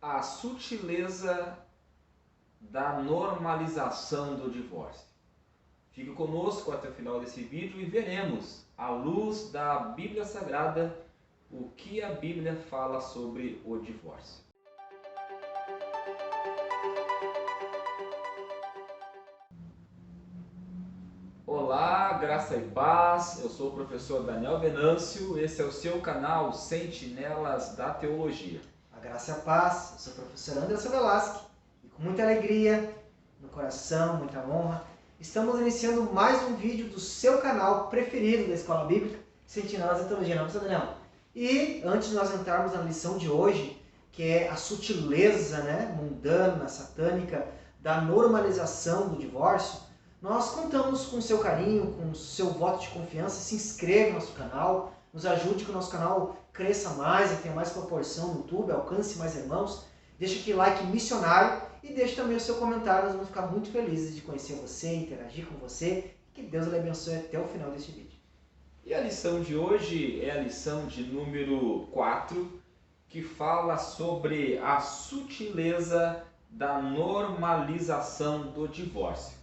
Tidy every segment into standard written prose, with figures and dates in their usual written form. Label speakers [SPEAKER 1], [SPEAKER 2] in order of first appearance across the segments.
[SPEAKER 1] a sutileza da normalização do divórcio. Fique conosco até o final desse vídeo e veremos, à luz da Bíblia Sagrada, o que a Bíblia fala sobre o divórcio. Olá, graça e paz, eu sou o professor Daniel Venâncio, esse é o seu canal Sentinelas da Teologia.
[SPEAKER 2] A graça e a paz, eu sou o professor Anderson Velasque e com muita alegria no coração, muita honra, estamos iniciando mais um vídeo do seu canal preferido da Escola Bíblica, Sentinelas da Teologia, não é, professor Daniel? E antes de nós entrarmos na lição de hoje, que é a sutileza mundana, satânica, da normalização do divórcio, nós contamos com o seu carinho, com o seu voto de confiança. Se inscreva no nosso canal, nos ajude que o nosso canal cresça mais e tenha mais proporção no YouTube, alcance mais irmãos. Deixe aqui like missionário e deixe também o seu comentário, nós vamos ficar muito felizes de conhecer você, interagir com você. Que Deus lhe abençoe até o final deste vídeo.
[SPEAKER 1] E a lição de hoje é a lição de número 4, que fala sobre a sutileza da normalização do divórcio.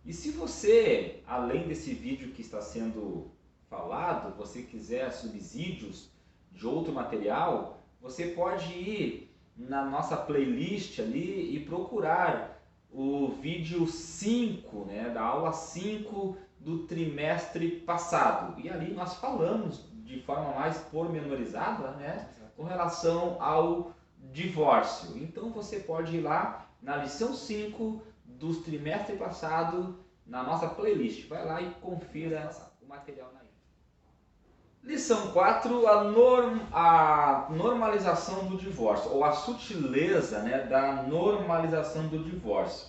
[SPEAKER 1] E se você, além desse vídeo que está sendo falado, você quiser subsídios de outro material, você pode ir na nossa playlist ali e procurar o vídeo 5, da aula 5 do trimestre passado. E ali nós falamos de forma mais pormenorizada, com relação ao divórcio. Então você pode ir lá na lição 5 do trimestre passado, na nossa playlist. Vai lá e confira o material na íntegra. Lição 4, a normalização do divórcio, ou a sutileza da normalização do divórcio.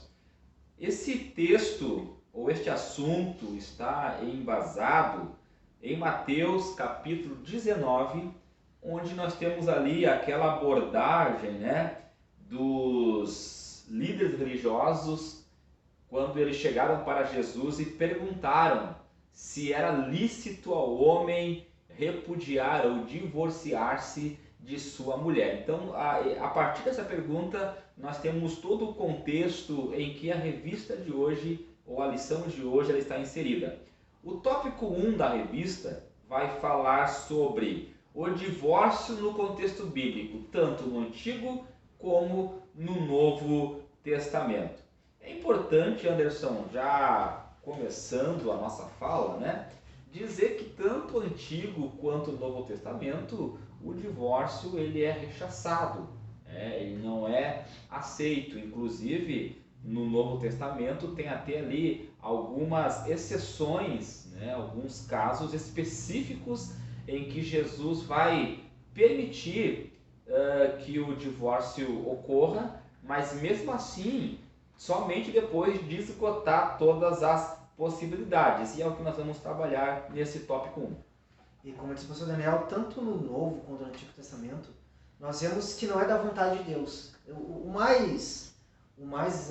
[SPEAKER 1] Esse texto, ou este assunto, está embasado em Mateus capítulo 19, onde nós temos ali aquela abordagem dos líderes religiosos, quando eles chegaram para Jesus e perguntaram se era lícito ao homem repudiar ou divorciar-se de sua mulher. Então, a partir dessa pergunta, nós temos todo o contexto em que a revista de hoje, ou a lição de hoje, ela está inserida. O tópico 1 da revista vai falar sobre o divórcio no contexto bíblico, tanto no Antigo como no Novo Testamento. É importante, Anderson, já começando a nossa fala, dizer que tanto o Antigo quanto o Novo Testamento, o divórcio ele é rechaçado, ele não é aceito. Inclusive, no Novo Testamento tem até ali algumas exceções, alguns casos específicos em que Jesus vai permitir que o divórcio ocorra, mas mesmo assim, somente depois de esgotar todas as possibilidades. E é o que nós vamos trabalhar nesse tópico 1.
[SPEAKER 2] E como disse o pastor Daniel, tanto no Novo quanto no Antigo Testamento, nós vemos que não é da vontade de Deus. O mais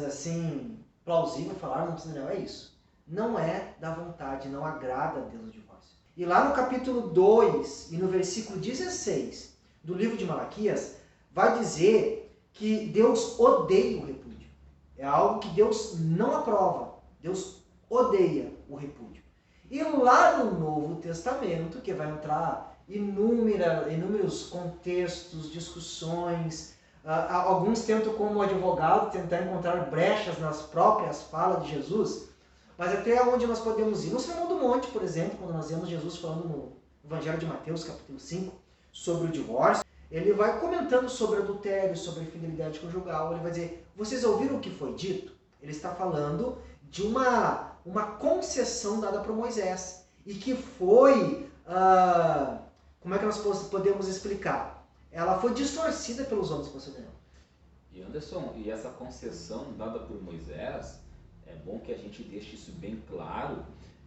[SPEAKER 2] assim, plausível falar, não Daniel, é isso. Não é da vontade, não agrada a Deus o divórcio. E lá no capítulo 2 e no versículo 16 do livro de Malaquias, vai dizer que Deus odeia o repúdio. É algo que Deus não aprova. Deus odeia o repúdio. E lá no Novo Testamento, que vai entrar inúmeros contextos, discussões, alguns tentam como advogado tentar encontrar brechas nas próprias falas de Jesus, mas até onde nós podemos ir? No Sermão do Monte, por exemplo, quando nós vemos Jesus falando no Evangelho de Mateus, capítulo 5, sobre o divórcio, ele vai comentando sobre adultério, sobre infidelidade conjugal. Ele vai dizer, vocês ouviram o que foi dito? Ele está falando de uma concessão dada por Moisés e que foi, como é que nós podemos explicar? Ela foi distorcida pelos homens, pastor Daniel.
[SPEAKER 1] E Anderson, e essa concessão dada por Moisés, é bom que a gente deixe isso bem claro,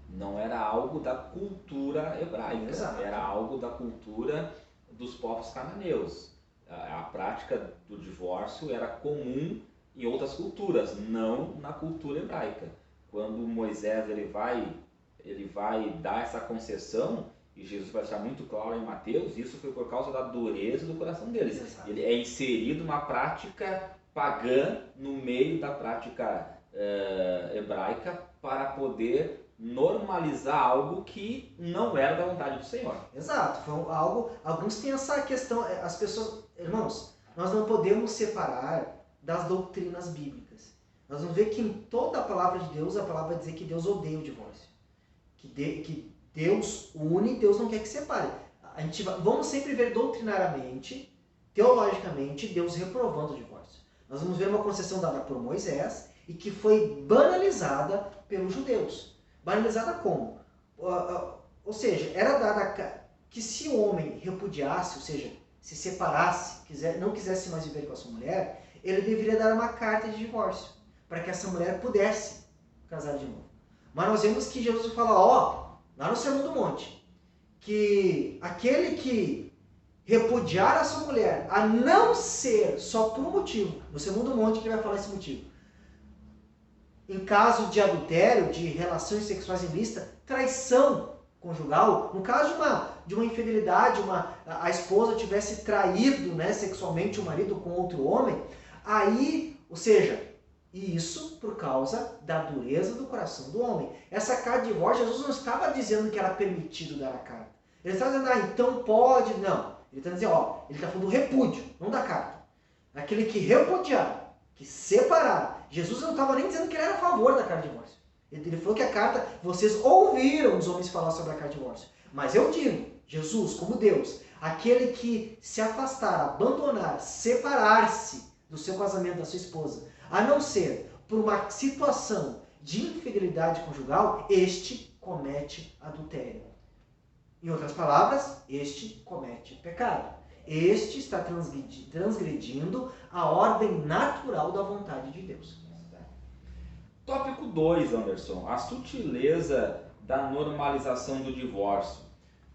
[SPEAKER 1] não era algo da cultura hebraica. Exato. Era algo da cultura dos povos cananeus. A prática do divórcio era comum em outras culturas, não na cultura hebraica. Quando Moisés ele vai dar essa concessão, E Jesus vai deixar muito claro em Mateus, isso foi por causa da dureza do coração deles.
[SPEAKER 2] Exato.
[SPEAKER 1] Ele é inserido uma prática pagã no meio da prática hebraica para poder normalizar algo que não era da vontade do Senhor.
[SPEAKER 2] Exato, foi algo. Alguns têm essa questão, as pessoas, irmãos, nós não podemos separar das doutrinas bíblicas. Nós vamos ver que em toda a palavra de Deus, a palavra vai dizer que Deus odeia o divórcio. Que Deus une, Deus não quer que separe. Vamos sempre ver doutrinariamente, teologicamente, Deus reprovando o divórcio. Nós vamos ver uma concessão dada por Moisés e que foi banalizada pelos judeus. Banalizada como? Ou seja, era dada que se o homem repudiasse, ou seja, se separasse, não quisesse mais viver com a sua mulher, ele deveria dar uma carta de divórcio, para que essa mulher pudesse casar de novo. Mas nós vemos que Jesus fala, lá no Sermão do Monte, que aquele que repudiar a sua mulher, a não ser só por um motivo, no Sermão do Monte que ele vai falar esse motivo, em caso de adultério, de relações sexuais ilícitas, traição conjugal, no caso de uma infidelidade, a esposa tivesse traído, né, sexualmente o marido com outro homem, aí, ou seja, isso por causa da dureza do coração do homem. Essa carta de divórcio, Jesus não estava dizendo que era permitido dar a carta. Ele estava dizendo, então pode, não. Ele está dizendo, ele está falando do repúdio, não da carta. Aquele que repudiar, que separar. Jesus não estava nem dizendo que ele era a favor da carta de divórcio. Ele falou que a carta, vocês ouviram os homens falar sobre a carta de divórcio. Mas eu digo, Jesus, como Deus, aquele que se afastar, abandonar, separar-se do seu casamento, da sua esposa, a não ser por uma situação de infidelidade conjugal, este comete adultério. Em outras palavras, este comete pecado. Este está transgredindo a ordem natural da vontade de Deus.
[SPEAKER 1] Tópico 2, Anderson. A sutileza da normalização do divórcio,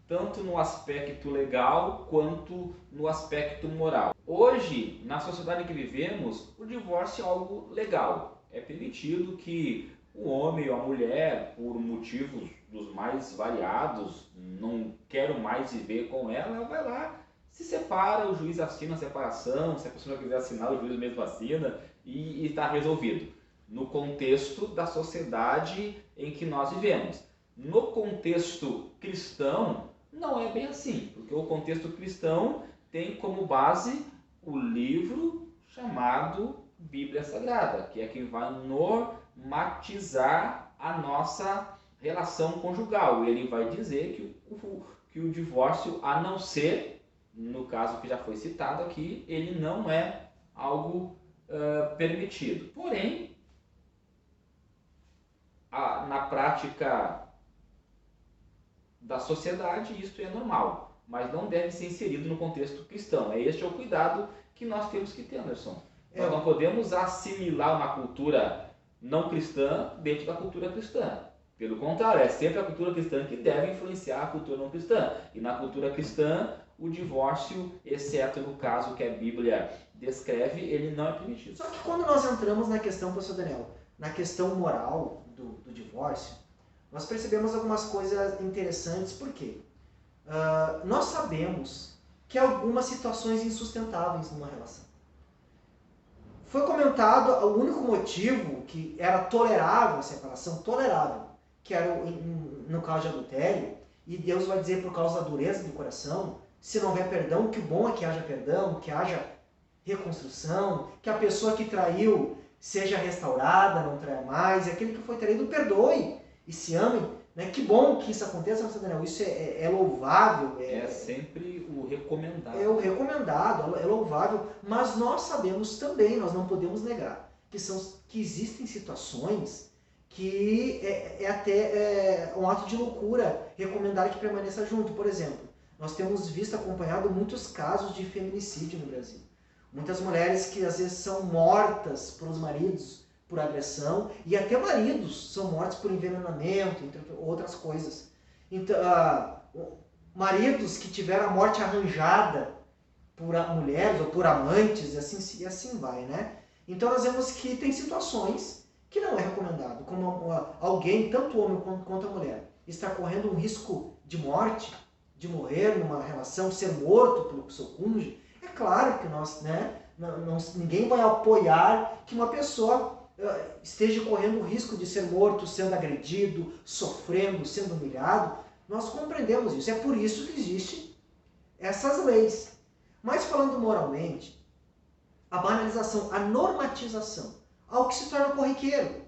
[SPEAKER 1] tanto no aspecto legal quanto no aspecto moral. Hoje, na sociedade em que vivemos, o divórcio é algo legal. É permitido que o homem ou a mulher, por motivos dos mais variados, não quero mais viver com ela vai lá, se separa, o juiz assina a separação, se a pessoa não quiser assinar, o juiz mesmo assina e está resolvido. No contexto da sociedade em que nós vivemos. No contexto cristão, não é bem assim, porque o contexto cristão tem como base o livro chamado Bíblia Sagrada, que é quem vai normatizar a nossa relação conjugal. Ele vai dizer que o divórcio, a não ser, no caso que já foi citado aqui, ele não é algo permitido. Porém, na prática da sociedade, isso é normal, mas não deve ser inserido no contexto cristão. Este é o cuidado que nós temos que ter, Anderson. Nós não podemos assimilar uma cultura não cristã dentro da cultura cristã. Pelo contrário, é sempre a cultura cristã que deve influenciar a cultura não cristã. E na cultura cristã, o divórcio, exceto no caso que a Bíblia descreve, ele não é permitido.
[SPEAKER 2] Só que quando nós entramos na questão, pastor Daniel, na questão moral do divórcio, nós percebemos algumas coisas interessantes, porque nós sabemos que há algumas situações insustentáveis numa relação. Foi comentado o único motivo que era tolerável a separação, tolerável, que era no caso de adultério, e Deus vai dizer por causa da dureza do coração, se não houver perdão, que o bom é que haja perdão, que haja reconstrução, que a pessoa que traiu seja restaurada, não traia mais, e aquele que foi traído perdoe e se amem. Né? Que bom que isso aconteça, pastor Daniel. Isso é louvável.
[SPEAKER 1] É sempre o recomendado.
[SPEAKER 2] É o recomendado, é louvável, mas nós sabemos também, nós não podemos negar, que existem situações que é até um ato de loucura recomendar que permaneça junto. Por exemplo, nós temos visto, acompanhado muitos casos de feminicídio no Brasil. Muitas mulheres que às vezes são mortas pelos maridos por agressão, e até maridos são mortos por envenenamento, entre outras coisas. Então, maridos que tiveram a morte arranjada por mulheres ou por amantes, e assim vai, né? Então nós vemos que tem situações que não é recomendado, como alguém, tanto o homem quanto a mulher, está correndo um risco de morte, de morrer numa relação, ser morto pelo seu cônjuge, é claro que nós, ninguém vai apoiar que uma pessoa esteja correndo o risco de ser morto, sendo agredido, sofrendo, sendo humilhado. Nós compreendemos isso. É por isso que existem essas leis. Mas falando moralmente, a banalização, a normatização, algo que se torna corriqueiro.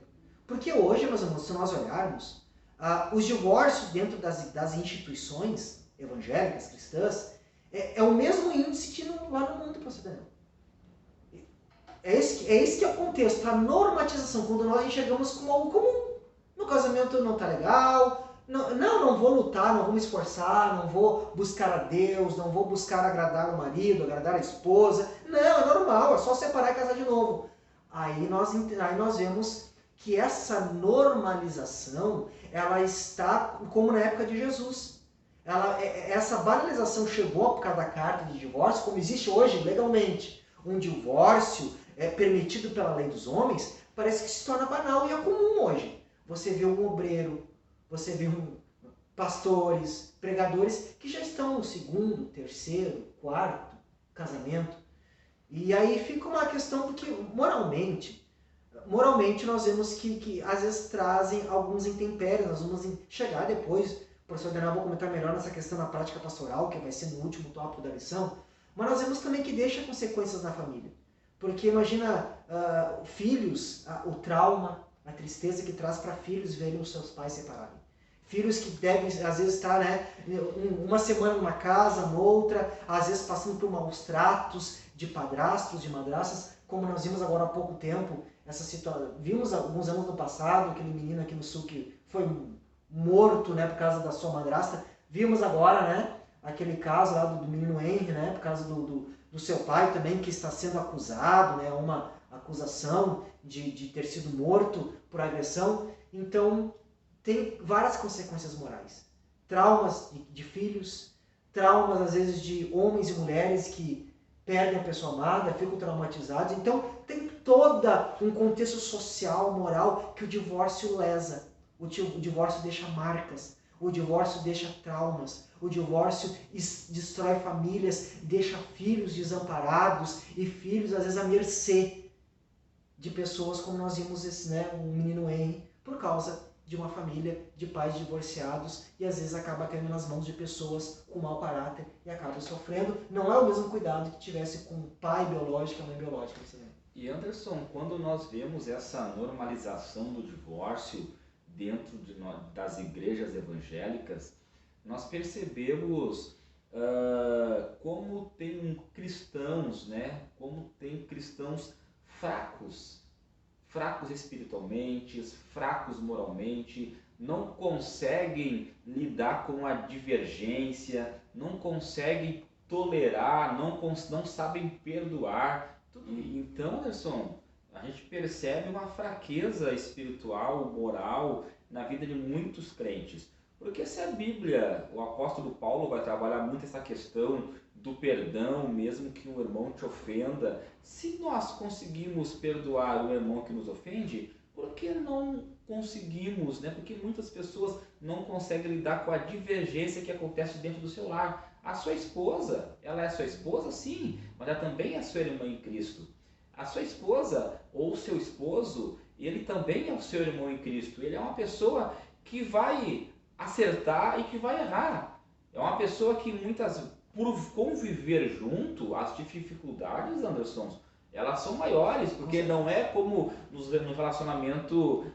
[SPEAKER 2] Porque hoje, meus irmãos, se nós olharmos, os divórcios dentro das instituições evangélicas, cristãs, é o mesmo índice que lá no mundo, pastor Daniel. É esse que é o contexto, a normatização, quando nós enxergamos como algo comum. No casamento não está legal, não vou lutar, não vou me esforçar, não vou buscar a Deus, não vou buscar agradar o marido, agradar a esposa. Não, é normal, é só separar e casar de novo. Aí nós vemos que essa normalização, ela está como na época de Jesus. Essa banalização chegou por causa da carta de divórcio, como existe hoje legalmente. Um divórcio permitido pela lei dos homens, parece que se torna banal e é comum hoje. Você vê um obreiro, você vê pastores, pregadores que já estão no segundo, terceiro, quarto casamento. E aí fica uma questão porque moralmente nós vemos que às vezes trazem alguns intempéries, nós vamos chegar depois, o professor Daniel vai comentar melhor nessa questão da prática pastoral, que vai ser no último tópico da lição, mas nós vemos também que deixa consequências na família. Porque imagina filhos, o trauma, a tristeza que traz para filhos verem os seus pais separarem. Filhos que devem, às vezes, estar uma semana numa casa, noutra, às vezes passando por maus tratos de padrastos, de madrastas, como nós vimos agora há pouco tempo, essa situação. Vimos alguns anos no passado, aquele menino aqui no sul que foi morto por causa da sua madrasta. Vimos agora aquele caso lá do menino Henry, por causa do seu pai também, que está sendo acusado, uma acusação de ter sido morto por agressão. Então, tem várias consequências morais. Traumas de filhos, traumas às vezes de homens e mulheres que perdem a pessoa amada, ficam traumatizados. Então, tem todo um contexto social, moral, que o divórcio lesa. O divórcio deixa marcas. O divórcio deixa traumas, o divórcio destrói famílias, deixa filhos desamparados e filhos às vezes à mercê de pessoas como nós vimos o menino Henry, por causa de uma família de pais divorciados e às vezes acaba caindo nas mãos de pessoas com mau caráter e acaba sofrendo. Não é o mesmo cuidado que tivesse com o pai biológico e a mãe biológica.
[SPEAKER 1] E Anderson, quando nós vemos essa normalização do divórcio dentro das igrejas evangélicas, nós percebemos como tem cristãos, como tem cristãos fracos espiritualmente, fracos moralmente, não conseguem lidar com a divergência, não conseguem tolerar, não sabem perdoar. Então, Anderson, a gente percebe uma fraqueza espiritual, moral, na vida de muitos crentes. Porque se a Bíblia, o apóstolo Paulo vai trabalhar muito essa questão do perdão, mesmo que um irmão te ofenda, se nós conseguimos perdoar o irmão que nos ofende, por que não conseguimos, Porque muitas pessoas não conseguem lidar com a divergência que acontece dentro do seu lar. A sua esposa, ela é sua esposa, sim, mas ela também é sua irmã em Cristo. A sua esposa ou seu esposo, ele também é o seu irmão em Cristo. Ele é uma pessoa que vai acertar e que vai errar. É uma pessoa que por conviver junto, as dificuldades, Anderson, elas são maiores, porque não é como no relacionamento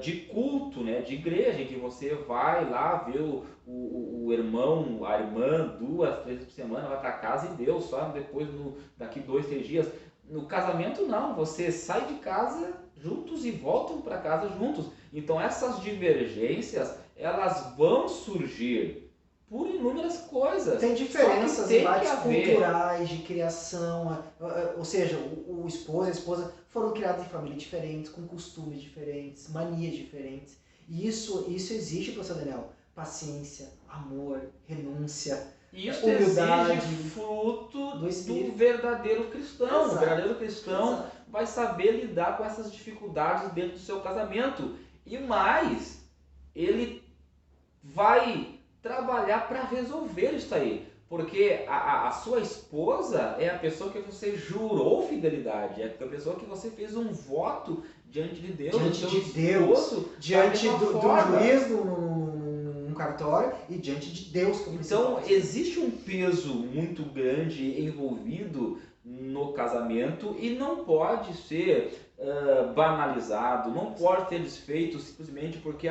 [SPEAKER 1] de culto, de igreja, em que você vai lá ver o irmão, a irmã, 2, 3 vezes por semana, vai para casa e Deus, só depois, daqui 2, 3 dias. No casamento não, você sai de casa juntos e voltam para casa juntos. Então essas divergências, elas vão surgir por inúmeras coisas.
[SPEAKER 2] Tem diferenças culturais, de criação, ou seja, o esposo e a esposa foram criados em famílias diferentes, com costumes diferentes, manias diferentes. E isso exige, professor Daniel, paciência, amor, renúncia,
[SPEAKER 1] isso
[SPEAKER 2] humildade,
[SPEAKER 1] exige fruto do verdadeiro cristão.
[SPEAKER 2] Exato.
[SPEAKER 1] O verdadeiro cristão vai saber lidar com essas dificuldades dentro do seu casamento. E mais, ele vai trabalhar para resolver isso aí. Porque a sua esposa é a pessoa que você jurou fidelidade, é a pessoa que você fez um voto diante de Deus.
[SPEAKER 2] Diante de Deus, diante do juiz num cartório e diante de Deus.
[SPEAKER 1] Então existe um peso muito grande envolvido no casamento e não pode ser banalizado, não pode ser desfeito simplesmente porque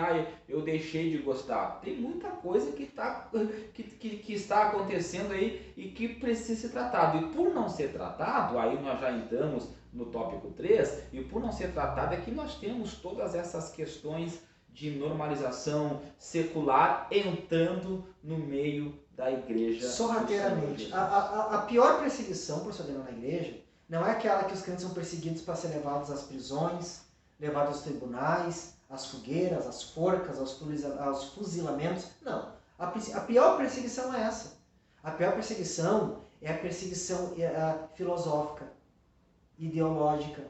[SPEAKER 1] eu deixei de gostar. Tem muita coisa que está acontecendo aí e que precisa ser tratado. E por não ser tratado, aí nós já entramos no tópico 3, e por não ser tratado é que nós temos todas essas questões de normalização secular entrando no meio da igreja.
[SPEAKER 2] Sorrateiramente. A pior perseguição, professor Daniel, na igreja, não é aquela que os crentes são perseguidos para ser levados às prisões, levados aos tribunais, às fogueiras, às forcas, aos fuzilamentos. Não. A pior perseguição é essa. A pior perseguição é a perseguição filosófica, ideológica.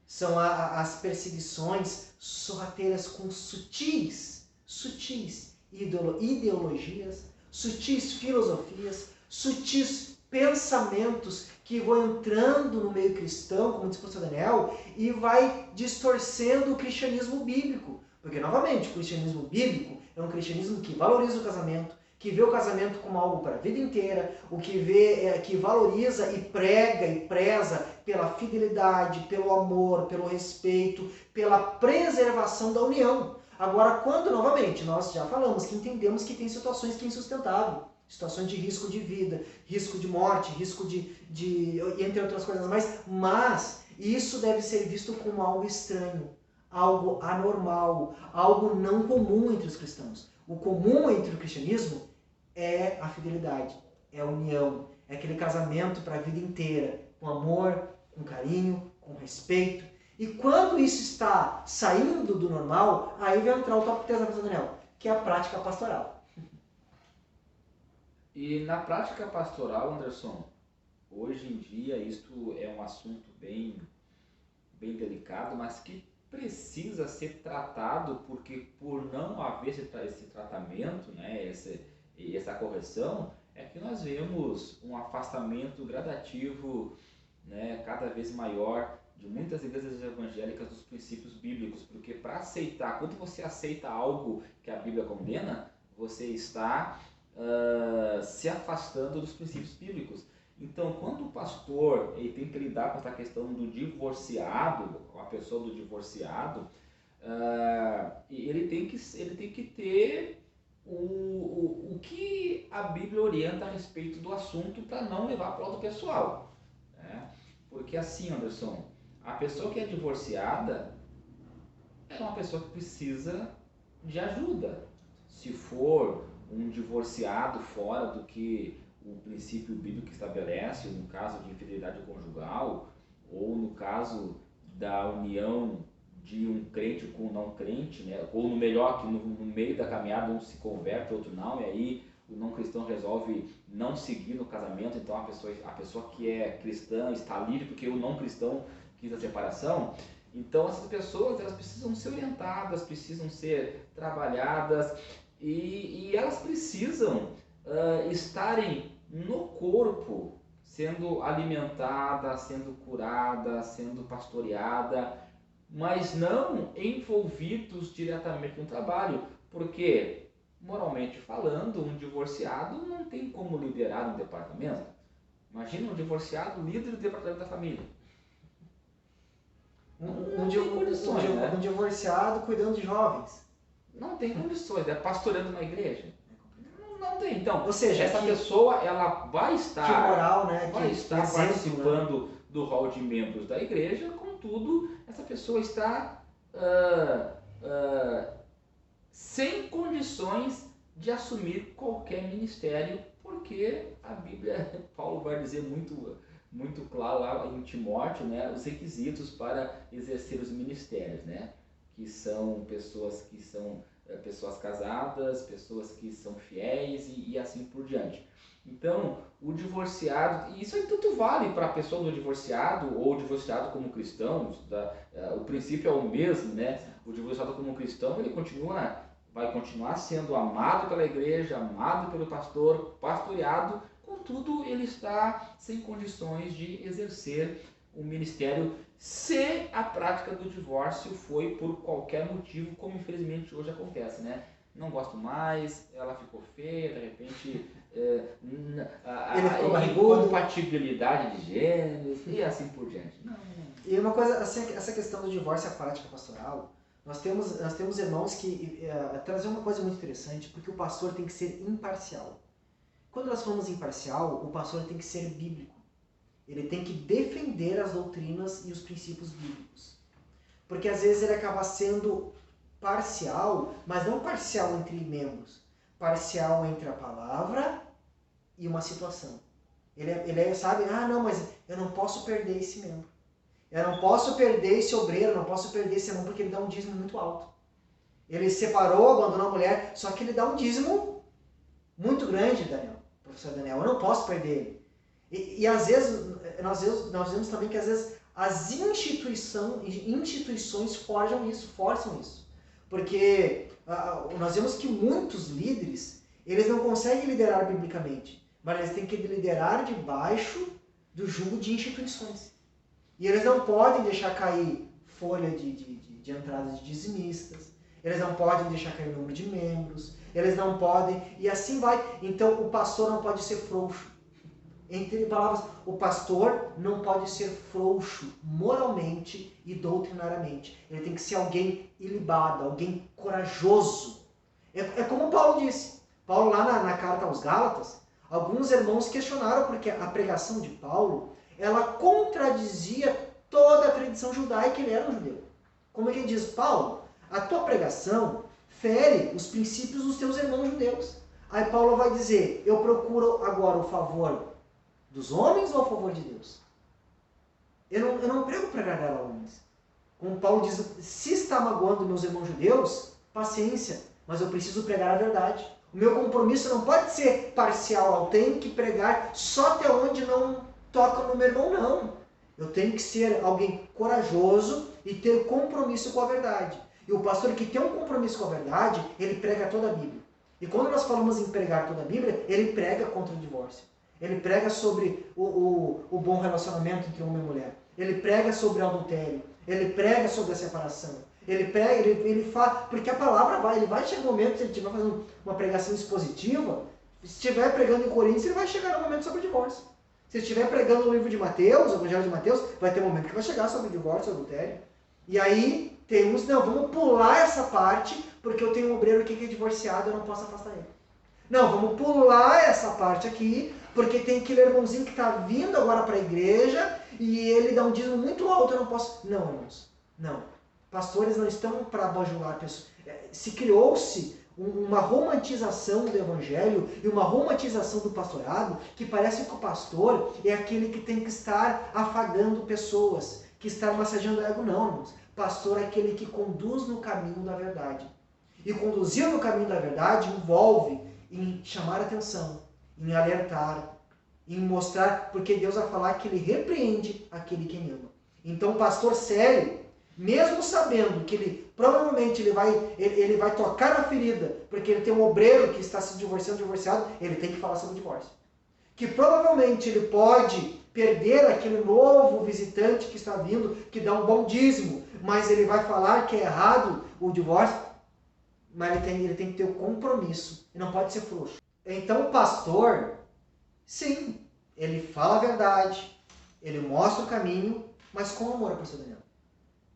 [SPEAKER 2] São as perseguições sorrateiras com sutis ideologias, sutis filosofias, sutis pensamentos que vão entrando no meio cristão, como disse o pastor Daniel, e vai distorcendo o cristianismo bíblico. Porque, novamente, o cristianismo bíblico é um cristianismo que valoriza o casamento, que vê o casamento como algo para a vida inteira, o que que valoriza e prega e preza pela fidelidade, pelo amor, pelo respeito, pela preservação da união. Agora, quando, novamente, nós já falamos que entendemos que tem situações que é insustentável, situações de risco de vida, risco de morte, risco entre outras coisas mais, mas isso deve ser visto como algo estranho, algo anormal, algo não comum entre os cristãos. O comum entre o cristianismo é a fidelidade, é a união, é aquele casamento para a vida inteira, com amor, com carinho, com respeito. E quando isso está saindo do normal, aí vai entrar o tópico 3 da professora Daniel, que é a prática pastoral.
[SPEAKER 1] E na prática pastoral, Anderson, hoje em dia isto é um assunto bem delicado, mas que precisa ser tratado, porque por não haver esse tratamento, né, essa correção, é que nós vemos um afastamento gradativo, né, cada vez maior de muitas igrejas evangélicas dos princípios bíblicos, porque para aceitar, quando você aceita algo que a Bíblia condena, você está se afastando dos princípios bíblicos. Então, quando o pastor ele tem que lidar com essa questão do divorciado, com a pessoa do divorciado, ele tem que ter o que a Bíblia orienta a respeito do assunto para não levar para o lado pessoal. Né? Porque assim, Anderson, a pessoa que é divorciada é uma pessoa que precisa de ajuda. Se for um divorciado fora do que o princípio bíblico estabelece, no caso de infidelidade conjugal, ou no caso da união de um crente com um não crente, né? Ou no melhor, que no meio da caminhada um se converte, outro não, e aí o não cristão resolve não seguir no casamento, então a pessoa que é cristã está livre porque o não cristão quis a separação. Então essas pessoas elas precisam ser orientadas, precisam ser trabalhadas e elas precisam estarem no corpo, sendo alimentada, sendo curada, sendo pastoreada, mas não envolvidos diretamente no trabalho, porque, moralmente falando, um divorciado não tem como liderar um departamento. Imagina um divorciado líder do departamento da família. Não tem condições, né?
[SPEAKER 2] Um divorciado cuidando de jovens.
[SPEAKER 1] Não tem condições, é pastoreando uma igreja. Não tem. Então,
[SPEAKER 2] ou seja,
[SPEAKER 1] essa pessoa ela vai estar,
[SPEAKER 2] que moral, né?
[SPEAKER 1] vai estar participando do hall de membros da igreja, contudo, essa pessoa está sem condições de assumir qualquer ministério, porque a Bíblia, Paulo vai dizer muito claro lá em Timóteo, né, os requisitos para exercer os ministérios, né, que são pessoas casadas, pessoas que são fiéis e assim por diante. Então, o divorciado, e isso aí tanto vale para a pessoa do divorciado ou o divorciado como cristão, o princípio é o mesmo, né? O divorciado como cristão, ele continua vai continuar sendo amado pela igreja, amado pelo pastor, pastoreado, contudo ele está sem condições de exercer o ministério se a prática do divórcio foi por qualquer motivo, como infelizmente hoje acontece, né? Não gosto mais, ela ficou feia, de repente
[SPEAKER 2] ele ficou barrigudo,
[SPEAKER 1] incompatibilidade de gêneros e assim por diante. Não.
[SPEAKER 2] E uma coisa, assim, essa questão do divórcio e a prática pastoral, nós temos irmãos que trazem uma coisa muito interessante, porque o pastor tem que ser imparcial. Quando nós falamos imparcial, o pastor tem que ser bíblico. Ele tem que defender as doutrinas e os princípios bíblicos. Porque às vezes ele acaba sendo parcial, mas não parcial entre membros, parcial entre a palavra e uma situação. Ele sabe, não, mas eu não posso perder esse membro. Eu não posso perder esse obreiro, eu não posso perder esse irmão porque ele dá um dízimo muito alto. Ele separou, abandonou a mulher, só que ele dá um dízimo muito grande, professor Daniel. Eu não posso perder ele. E às vezes, nós vemos também que às vezes as instituições forçam isso. Porque nós vemos que muitos líderes, eles não conseguem liderar biblicamente, mas eles têm que liderar debaixo do jugo de instituições. E eles não podem deixar cair folha de entradas de dizimistas, eles não podem deixar cair o número de membros, eles não podem, e assim vai. Então o pastor não pode ser frouxo. Entre palavras, o pastor não pode ser frouxo moralmente e doutrinariamente. Ele tem que ser alguém ilibado, alguém corajoso. É como Paulo disse. Paulo lá na carta aos Gálatas, alguns irmãos questionaram porque a pregação de Paulo, ela contradizia toda a tradição judaica, ele era um judeu. Como é que ele diz? Paulo, a tua pregação fere os princípios dos teus irmãos judeus. Aí Paulo vai dizer, eu procuro agora o favor dos homens ou a favor de Deus? Eu não prego para agradar a homens. Como Paulo diz, se está magoando meus irmãos judeus, paciência, mas eu preciso pregar a verdade. O meu compromisso não pode ser parcial, eu tenho que pregar só até onde não toca no meu irmão, não. Eu tenho que ser alguém corajoso e ter compromisso com a verdade. E o pastor que tem um compromisso com a verdade, ele prega toda a Bíblia. E quando nós falamos em pregar toda a Bíblia, ele prega contra o divórcio. Ele prega sobre o bom relacionamento entre homem e mulher. Ele prega sobre o adultério. Ele prega sobre a separação. Ele prega, ele fala, porque a palavra ele vai chegar um momento, se ele estiver fazendo uma pregação expositiva, se estiver pregando em Coríntios, ele vai chegar no momento sobre o divórcio. Se estiver pregando no livro de Mateus, o Evangelho de Mateus, vai ter um momento que vai chegar sobre o divórcio, o adultério. E aí temos, vamos pular essa parte, porque eu tenho um obreiro aqui que é divorciado, eu não posso afastar ele. Não, vamos pular essa parte aqui, porque tem aquele irmãozinho que está vindo agora para a igreja e ele dá um dízimo muito alto, eu não posso. Não, irmãos, não. Pastores não estão para bajular pessoas. Se criou-se uma romantização do evangelho e uma romantização do pastorado que parece que o pastor é aquele que tem que estar afagando pessoas, que está massageando o ego. Não, irmãos. Pastor é aquele que conduz no caminho da verdade. E conduzir no caminho da verdade envolve em chamar atenção, em alertar, em mostrar, porque Deus vai falar que ele repreende aquele que ama. Então o pastor sério, mesmo sabendo que ele provavelmente ele vai tocar na ferida, porque ele tem um obreiro que está se divorciado, ele tem que falar sobre o divórcio. Que provavelmente ele pode perder aquele novo visitante que está vindo, que dá um bom dízimo, mas ele vai falar que é errado o divórcio, mas ele tem que ter o compromisso, e não pode ser frouxo. Então o pastor, sim, ele fala a verdade, ele mostra o caminho, mas com amor, pastor Daniel.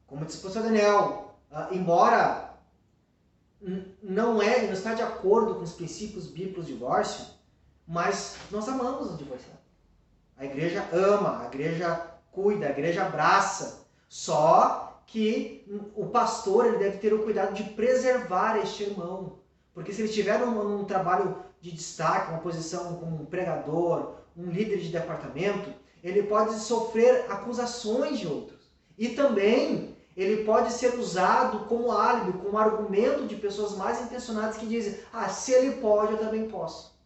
[SPEAKER 2] Como disse o pastor Daniel, embora não está de acordo com os princípios bíblicos do divórcio, mas nós amamos o divorciado. A igreja ama, a igreja cuida, a igreja abraça. Só que o pastor ele deve ter o cuidado de preservar este irmão. Porque se ele estiver num trabalho de destaque, uma posição como um pregador, um líder de departamento, ele pode sofrer acusações de outros. E também ele pode ser usado como álibi, como argumento de pessoas mais intencionadas que dizem, se ele pode, eu também posso.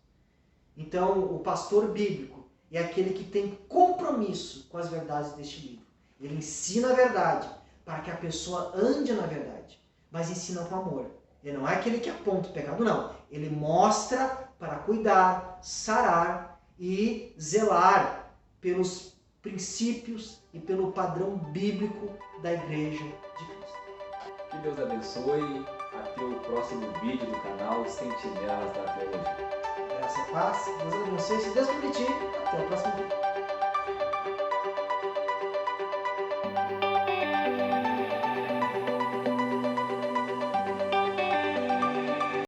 [SPEAKER 2] Então, o pastor bíblico é aquele que tem compromisso com as verdades deste livro. Ele ensina a verdade para que a pessoa ande na verdade, mas ensina com amor. Ele não é aquele que aponta o pecado, não. Ele mostra para cuidar, sarar e zelar pelos princípios e pelo padrão bíblico da Igreja de Cristo.
[SPEAKER 1] Que Deus abençoe. Até o próximo vídeo do canal Sentinelas da Teologia.
[SPEAKER 2] Graça e paz. Deus abençoe. Se Deus permitir, até o próximo vídeo.